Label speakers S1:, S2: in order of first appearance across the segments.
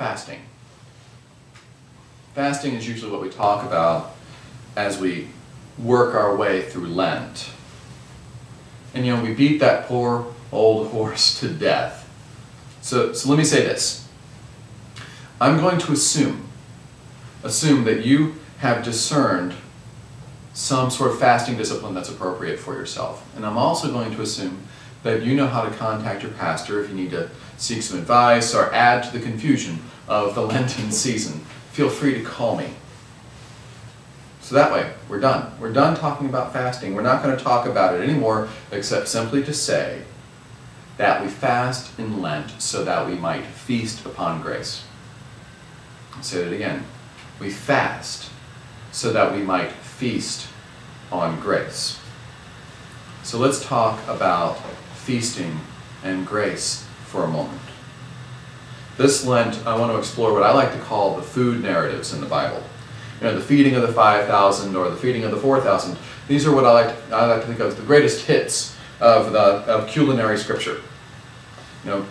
S1: fasting. Fasting is usually what we talk about as we work our way through Lent. And you know, we beat that poor old horse to death. So let me say this. I'm going to assume that you have discerned some sort of fasting discipline that's appropriate for yourself. And I'm also going to assume that you know how to contact your pastor if you need to seek some advice or add to the confusion of the Lenten season. Feel free to call me. So that way, we're done. We're done talking about fasting. We're not going to talk about it anymore except simply to say that we fast in Lent so that we might feast upon grace. I'll say that again. We fast so that we might feast on grace. So let's talk about feasting and grace for a moment. This Lent, I want to explore what I like to call the food narratives in the Bible. You know, the feeding of the 5,000 or the feeding of the 4,000. These are what I like to think of as the greatest hits of culinary scripture. You know,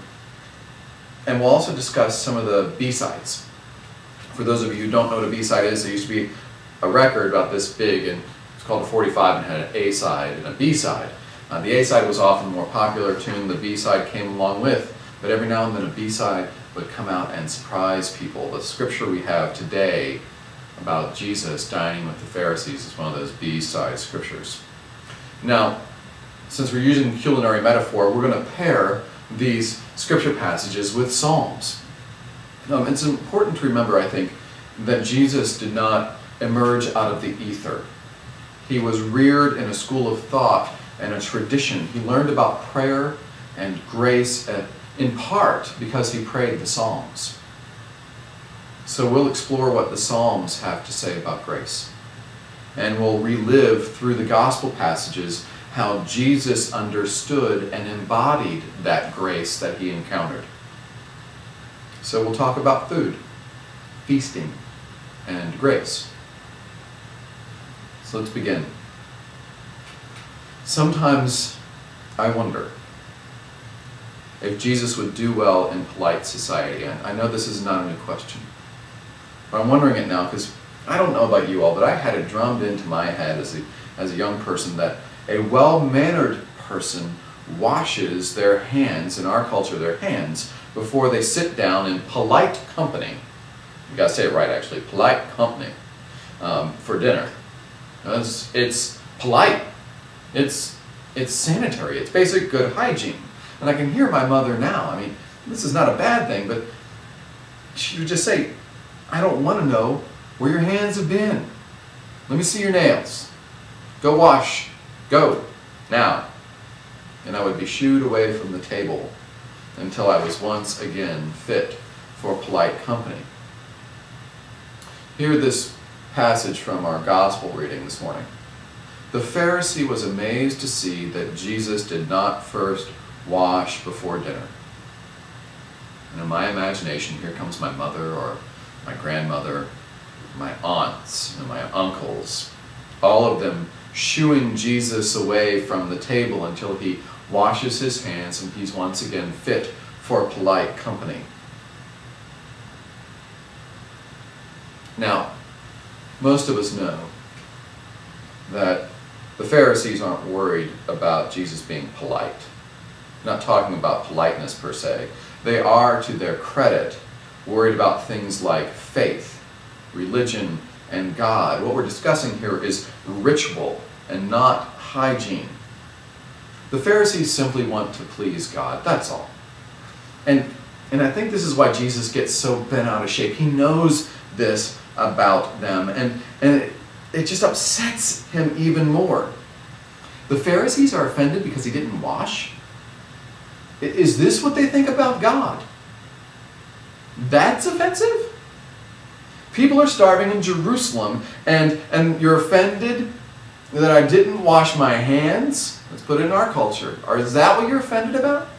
S1: and we'll also discuss some of the B-sides. For those of you who don't know what a B-side is, there used to be a record about this big, and it's called a 45, and had an A-side and a B-side. The A-side was often the more popular tune, the B-side came along with, but every now and then a B-side would come out and surprise people. The scripture we have today about Jesus dining with the Pharisees is one of those B-side scriptures. Now, since we're using culinary metaphor, we're going to pair these scripture passages with Psalms. It's important to remember, I think, that Jesus did not emerge out of the ether. He was reared in a school of thought and a tradition. He learned about prayer and grace in part because he prayed the Psalms. So we'll explore what the Psalms have to say about grace. And we'll relive through the gospel passages how Jesus understood and embodied that grace that he encountered. So we'll talk about food, feasting, and grace. So let's begin. Sometimes I wonder if Jesus would do well in polite society. And I know this is not a new question, but I'm wondering it now because I don't know about you all, but I had it drummed into my head as a young person that a well-mannered person washes their hands, in our culture, their hands, before they sit down in polite company. You gotta say it right, actually. Polite company for dinner. It's polite. It's sanitary. It's basic good hygiene. And I can hear my mother now. I mean, this is not a bad thing, but she would just say, I don't want to know where your hands have been. Let me see your nails. Go wash. Go. Now. And I would be shooed away from the table until I was once again fit for polite company. Hear this passage from our gospel reading this morning. The Pharisee was amazed to see that Jesus did not first wash before dinner. And in my imagination, here comes my mother or my grandmother, my aunts and my uncles, all of them shooing Jesus away from the table until he washes his hands and he's once again fit for polite company. Now, most of us know that the Pharisees aren't worried about Jesus being polite. I'm not talking about politeness per se. They are, to their credit, worried about things like faith, religion, and God. What we're discussing here is ritual and not hygiene. The Pharisees simply want to please God, that's all. And I think this is why Jesus gets so bent out of shape. He knows this about them, and it just upsets him even more. The Pharisees are offended because he didn't wash? Is this what they think about God? That's offensive? People are starving in Jerusalem, and you're offended that I didn't wash my hands? Let's put it in our culture. Or is that what you're offended about?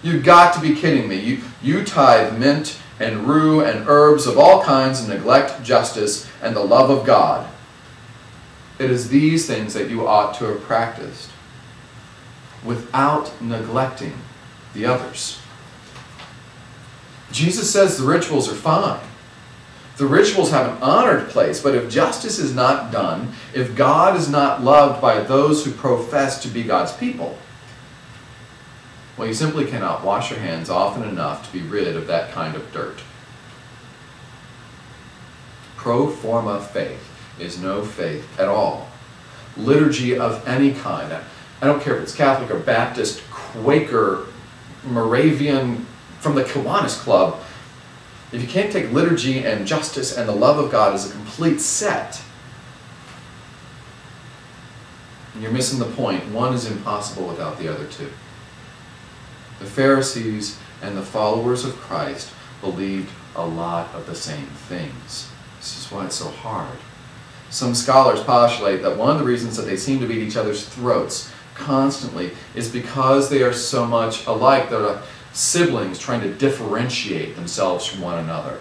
S1: You've got to be kidding me. You tithe mint and rue and herbs of all kinds and neglect justice and the love of God. It is these things that you ought to have practiced without neglecting the others. Jesus says the rituals are fine. The rituals have an honored place, but if justice is not done, if God is not loved by those who profess to be God's people, well, you simply cannot wash your hands often enough to be rid of that kind of dirt. Pro forma faith is no faith at all. Liturgy of any kind, I don't care if it's Catholic or Baptist, Quaker, Moravian, from the Kiwanis Club, if you can't take liturgy and justice and the love of God as a complete set, you're missing the point. One is impossible without the other two. The Pharisees and the followers of Christ believed a lot of the same things. This is why it's so hard. Some scholars postulate that one of the reasons that they seem to beat each other's throats constantly is because they are so much alike. They're like siblings trying to differentiate themselves from one another.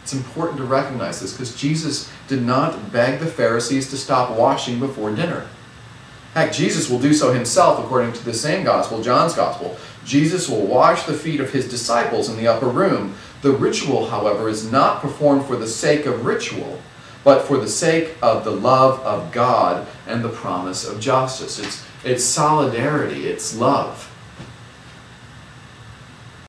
S1: It's important to recognize this because Jesus did not beg the Pharisees to stop washing before dinner. Heck, Jesus will do so himself according to the same gospel, John's gospel. Jesus will wash the feet of his disciples in the upper room. The ritual, however, is not performed for the sake of ritual, but for the sake of the love of God and the promise of justice. It's solidarity, it's love.